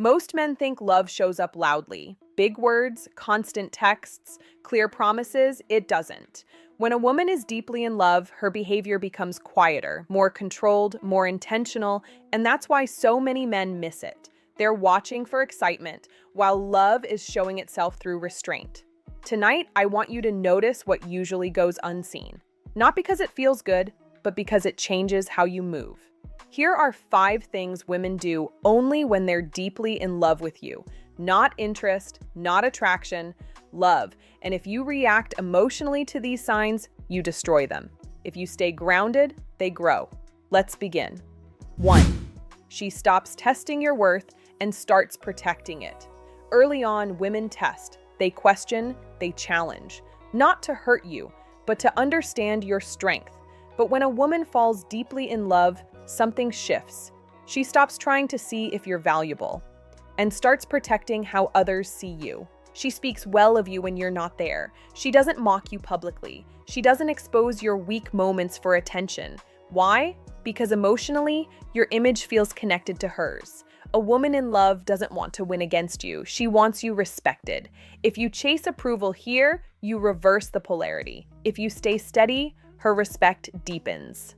Most men think love shows up loudly. Big words, constant texts, clear promises, it doesn't. When a woman is deeply in love, her behavior becomes quieter, more controlled, more intentional, and that's why so many men miss it. They're watching for excitement, while love is showing itself through restraint. Tonight, I want you to notice what usually goes unseen. Not because it feels good, but because it changes how you move. Here are 5 things women do only when they're deeply in love with you. Not interest, not attraction, love. And if you react emotionally to these signs, you destroy them. If you stay grounded, they grow. Let's begin. 1. She stops testing your worth and starts protecting it. Early on, women test. They question, they challenge. Not to hurt you, but to understand your strength. But when a woman falls deeply in love, something shifts. She stops trying to see if you're valuable and starts protecting how others see you. She speaks well of you when you're not there. She doesn't mock you publicly. She doesn't expose your weak moments for attention. Why? Because emotionally, your image feels connected to hers. A woman in love doesn't want to win against you. She wants you respected. If you chase approval here, you reverse the polarity. If you stay steady, her respect deepens.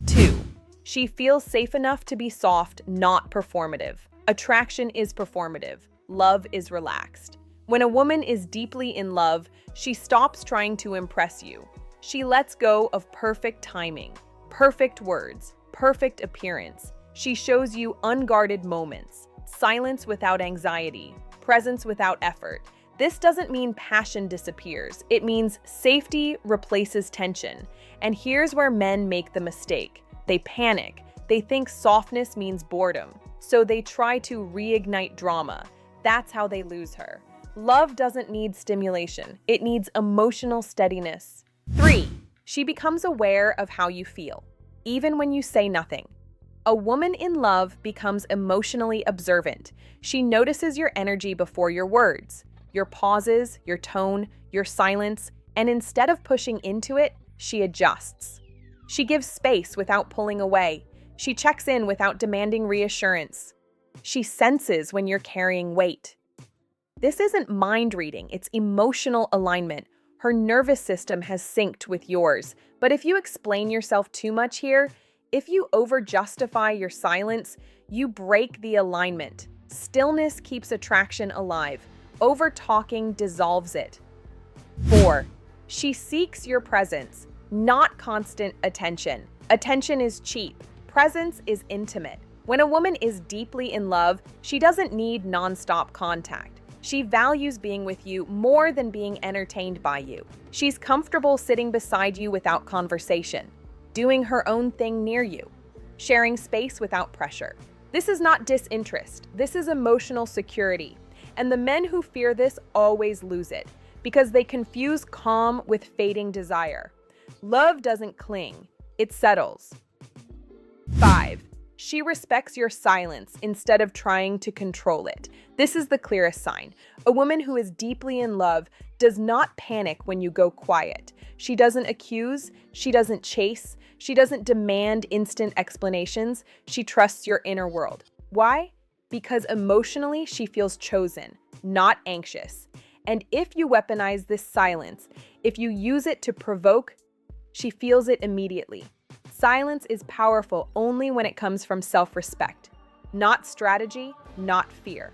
2. She feels safe enough to be soft, not performative. Attraction is performative. Love is relaxed. When a woman is deeply in love, she stops trying to impress you. She lets go of perfect timing, perfect words, perfect appearance. She shows you unguarded moments, silence without anxiety, presence without effort. This doesn't mean passion disappears. It means safety replaces tension. And here's where men make the mistake. They panic. They think softness means boredom. So they try to reignite drama. That's how they lose her. Love doesn't need stimulation. It needs emotional steadiness. 3. She becomes aware of how you feel, even when you say nothing. A woman in love becomes emotionally observant. She notices your energy before your words, your pauses, your tone, your silence, and instead of pushing into it, she adjusts. She gives space without pulling away. She checks in without demanding reassurance. She senses when you're carrying weight. This isn't mind reading, it's emotional alignment. Her nervous system has synced with yours. But if you explain yourself too much here, if you over-justify your silence, you break the alignment. Stillness keeps attraction alive. Over-talking dissolves it. 4. She seeks your presence, not constant attention. Attention is cheap. Presence is intimate. When a woman is deeply in love, she doesn't need non-stop contact. She values being with you more than being entertained by you. She's comfortable sitting beside you without conversation, doing her own thing near you, sharing space without pressure. This is not disinterest. This is emotional security. And the men who fear this always lose it because they confuse calm with fading desire. Love doesn't cling, it settles. 5. She respects your silence instead of trying to control it. This is the clearest sign. A woman who is deeply in love does not panic when you go quiet. She doesn't accuse, she doesn't chase, she doesn't demand instant explanations. She trusts your inner world. Why? Because emotionally she feels chosen, not anxious. And if you weaponize this silence, if you use it to provoke, she feels it immediately. Silence is powerful only when it comes from self-respect, not strategy, not fear.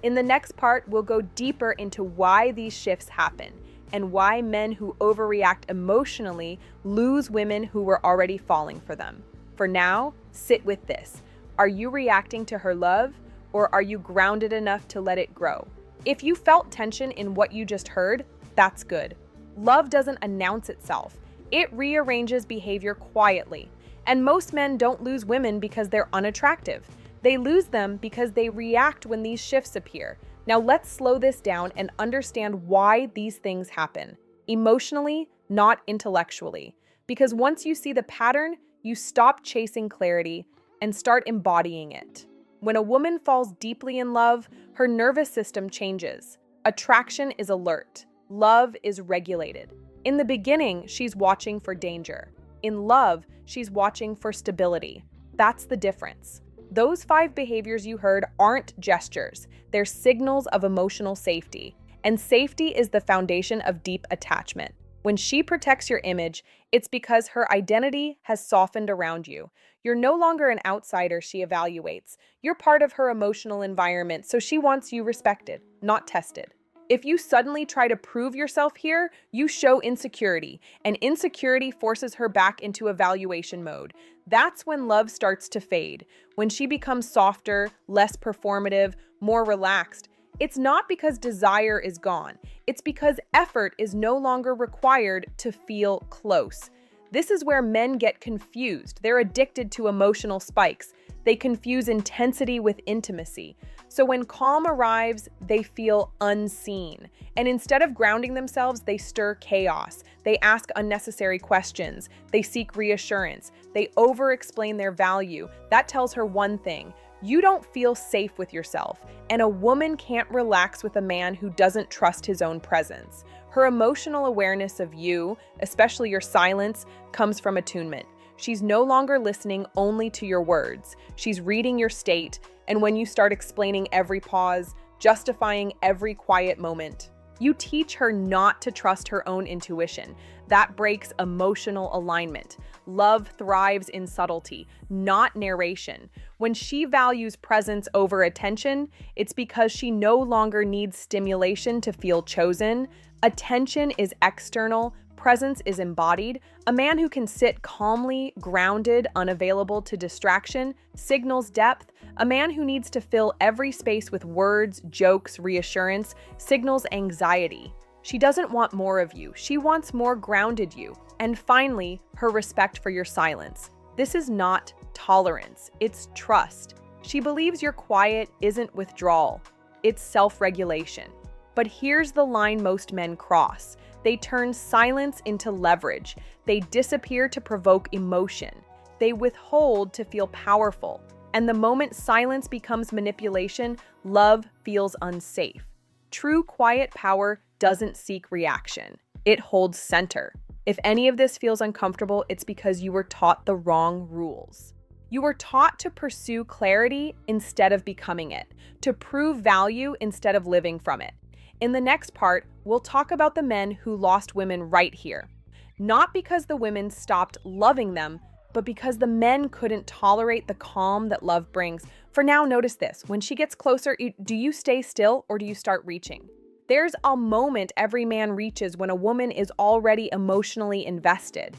In the next part, we'll go deeper into why these shifts happen and why men who overreact emotionally lose women who were already falling for them. For now, sit with this. Are you reacting to her love, or are you grounded enough to let it grow? If you felt tension in what you just heard, that's good. Love doesn't announce itself. It rearranges behavior quietly. And most men don't lose women because they're unattractive. They lose them because they react when these shifts appear. Now let's slow this down and understand why these things happen. Emotionally, not intellectually. Because once you see the pattern, you stop chasing clarity and start embodying it. When a woman falls deeply in love, her nervous system changes. Attraction is alert. Love is regulated. In the beginning, she's watching for danger. In love, she's watching for stability. That's the difference. Those 5 behaviors you heard aren't gestures, they're signals of emotional safety. And safety is the foundation of deep attachment. When she protects your image, it's because her identity has softened around you. You're no longer an outsider she evaluates. You're part of her emotional environment, so she wants you respected, not tested. If you suddenly try to prove yourself here, you show insecurity, and insecurity forces her back into evaluation mode. That's when love starts to fade, when she becomes softer, less performative, more relaxed. It's not because desire is gone, it's because effort is no longer required to feel close. This is where men get confused. They're addicted to emotional spikes. They confuse intensity with intimacy. So when calm arrives, they feel unseen. And instead of grounding themselves, they stir chaos. They ask unnecessary questions. They seek reassurance. They over-explain their value. That tells her one thing: you don't feel safe with yourself. And a woman can't relax with a man who doesn't trust his own presence. Her emotional awareness of you, especially your silence, comes from attunement. She's no longer listening only to your words. She's reading your state, and when you start explaining every pause, justifying every quiet moment, you teach her not to trust her own intuition. That breaks emotional alignment. Love thrives in subtlety, not narration. When she values presence over attention, it's because she no longer needs stimulation to feel chosen. Attention is external, presence is embodied. A man who can sit calmly, grounded, unavailable to distraction, signals depth. A man who needs to fill every space with words, jokes, reassurance, signals anxiety. She doesn't want more of you. She wants more grounded you. And finally, her respect for your silence. This is not tolerance, it's trust. She believes your quiet isn't withdrawal, it's self-regulation. But here's the line most men cross. They turn silence into leverage. They disappear to provoke emotion. They withhold to feel powerful. And the moment silence becomes manipulation, love feels unsafe. True quiet power doesn't seek reaction. It holds center. If any of this feels uncomfortable, it's because you were taught the wrong rules. You were taught to pursue clarity instead of becoming it, to prove value instead of living from it. In the next part, we'll talk about the men who lost women right here. Not because the women stopped loving them, but because the men couldn't tolerate the calm that love brings. For now, notice this. When she gets closer, do you stay still or do you start reaching? There's a moment every man reaches when a woman is already emotionally invested,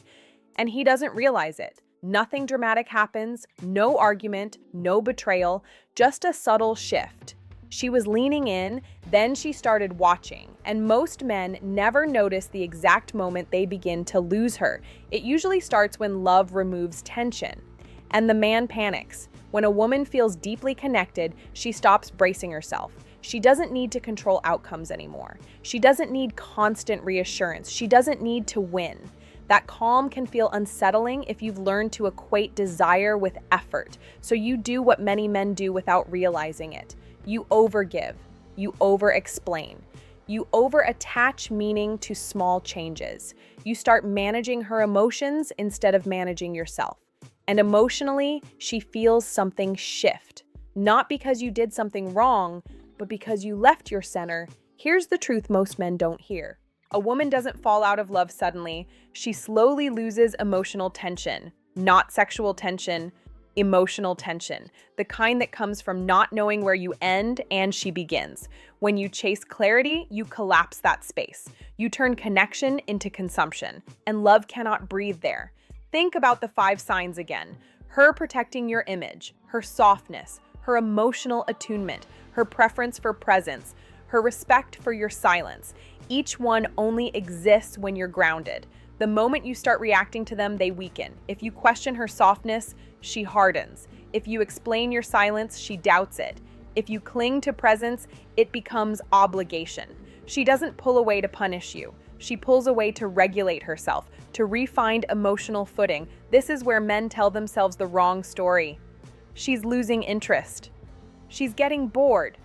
and he doesn't realize it. Nothing dramatic happens, no argument, no betrayal, just a subtle shift. She was leaning in, then she started watching, and most men never notice the exact moment they begin to lose her. It usually starts when love removes tension, and the man panics. When a woman feels deeply connected, she stops bracing herself. She doesn't need to control outcomes anymore. She doesn't need constant reassurance. She doesn't need to win. That calm can feel unsettling if you've learned to equate desire with effort, so you do what many men do without realizing it. You overgive, you over-explain, you over-attach meaning to small changes. You start managing her emotions instead of managing yourself. And emotionally, she feels something shift. Not because you did something wrong, but because you left your center. Here's the truth most men don't hear. A woman doesn't fall out of love suddenly. She slowly loses emotional tension, not sexual tension, emotional tension, the kind that comes from not knowing where you end and she begins. When you chase clarity, you collapse that space. You turn connection into consumption, and love cannot breathe there. Think about the 5 signs again. Her protecting your image, her softness, her emotional attunement, her preference for presence, her respect for your silence. Each one only exists when you're grounded. The moment you start reacting to them, they weaken. If you question her softness, she hardens. If you explain your silence, she doubts it. If you cling to presence, it becomes obligation. She doesn't pull away to punish you. She pulls away to regulate herself, to re-find emotional footing. This is where men tell themselves the wrong story. She's losing interest. She's getting bored.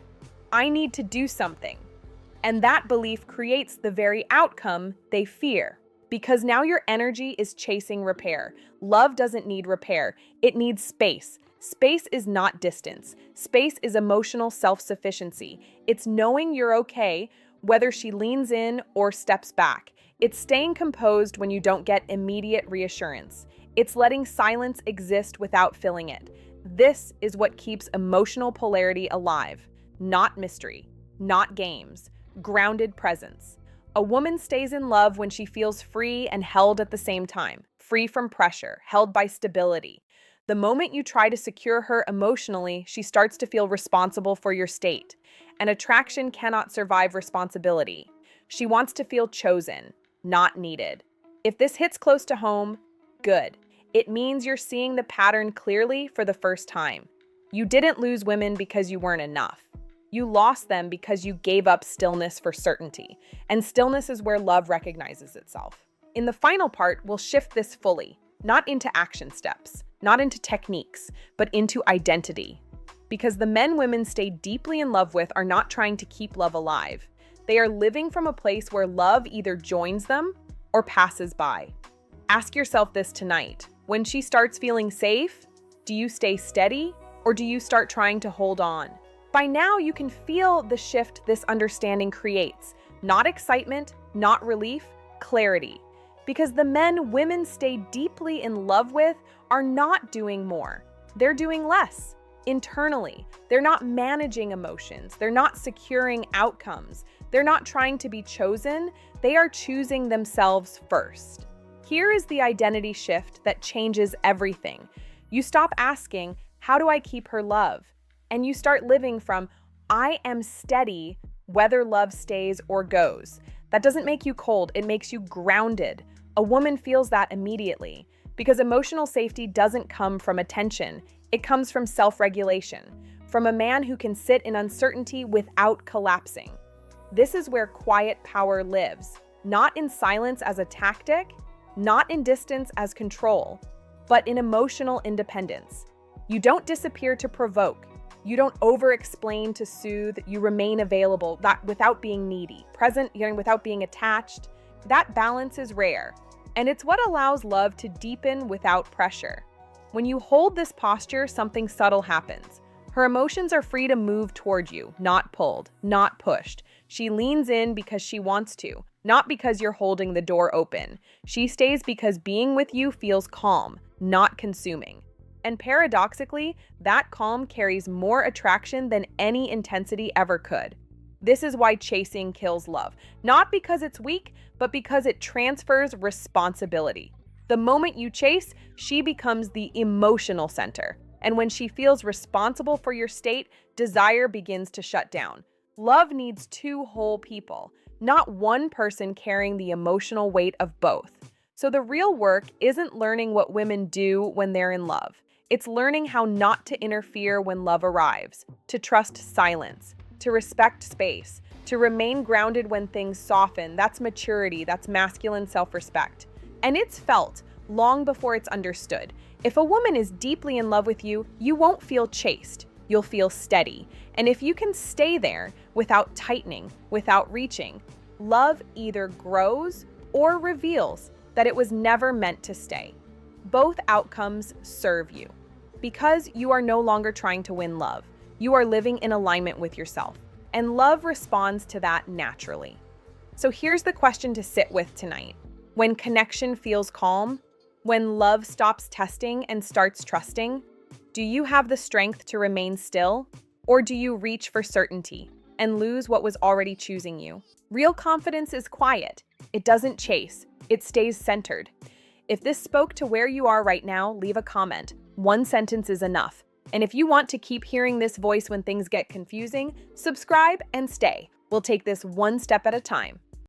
I need to do something. And that belief creates the very outcome they fear. Because now your energy is chasing repair. Love doesn't need repair. It needs space. Space is not distance. Space is emotional self-sufficiency. It's knowing you're okay, whether she leans in or steps back. It's staying composed when you don't get immediate reassurance. It's letting silence exist without filling it. This is what keeps emotional polarity alive. Not mystery, not games, grounded presence. A woman stays in love when she feels free and held at the same time, free from pressure, held by stability. The moment you try to secure her emotionally, she starts to feel responsible for your state. And attraction cannot survive responsibility. She wants to feel chosen, not needed. If this hits close to home, good. It means you're seeing the pattern clearly for the first time. You didn't lose women because you weren't enough. You lost them because you gave up stillness for certainty. And stillness is where love recognizes itself. In the final part, we'll shift this fully, not into action steps, not into techniques, but into identity. Because the men women stay deeply in love with are not trying to keep love alive. They are living from a place where love either joins them or passes by. Ask yourself this tonight. When she starts feeling safe, do you stay steady or do you start trying to hold on? By now, you can feel the shift this understanding creates. Not excitement, not relief, clarity. Because the men women stay deeply in love with are not doing more. They're doing less. Internally, they're not managing emotions. They're not securing outcomes. They're not trying to be chosen. They are choosing themselves first. Here is the identity shift that changes everything. You stop asking, how do I keep her love? And you start living from, I am steady, whether love stays or goes. That doesn't make you cold, it makes you grounded. A woman feels that immediately, because emotional safety doesn't come from attention. It comes from self-regulation, from a man who can sit in uncertainty without collapsing. This is where quiet power lives, not in silence as a tactic, not in distance as control, but in emotional independence. You don't disappear to provoke. You don't over-explain to soothe. You remain available without being needy, present without being attached. That balance is rare, and it's what allows love to deepen without pressure. When you hold this posture, something subtle happens. Her emotions are free to move toward you, not pulled, not pushed. She leans in because she wants to, not because you're holding the door open. She stays because being with you feels calm, not consuming. And paradoxically, that calm carries more attraction than any intensity ever could. This is why chasing kills love. Not because it's weak, but because it transfers responsibility. The moment you chase, she becomes the emotional center. And when she feels responsible for your state, desire begins to shut down. Love needs two whole people, not one person carrying the emotional weight of both. So the real work isn't learning what women do when they're in love. It's learning how not to interfere when love arrives, to trust silence, to respect space, to remain grounded when things soften. That's maturity, that's masculine self-respect. And it's felt long before it's understood. If a woman is deeply in love with you, you won't feel chased. You'll feel steady. And if you can stay there without tightening, without reaching, love either grows or reveals that it was never meant to stay. Both outcomes serve you. Because you are no longer trying to win love, you are living in alignment with yourself. And love responds to that naturally. So here's the question to sit with tonight. When connection feels calm, when love stops testing and starts trusting, do you have the strength to remain still? Or do you reach for certainty and lose what was already choosing you? Real confidence is quiet. It doesn't chase. It stays centered. If this spoke to where you are right now, leave a comment. One sentence is enough. And if you want to keep hearing this voice when things get confusing, subscribe and stay. We'll take this one step at a time.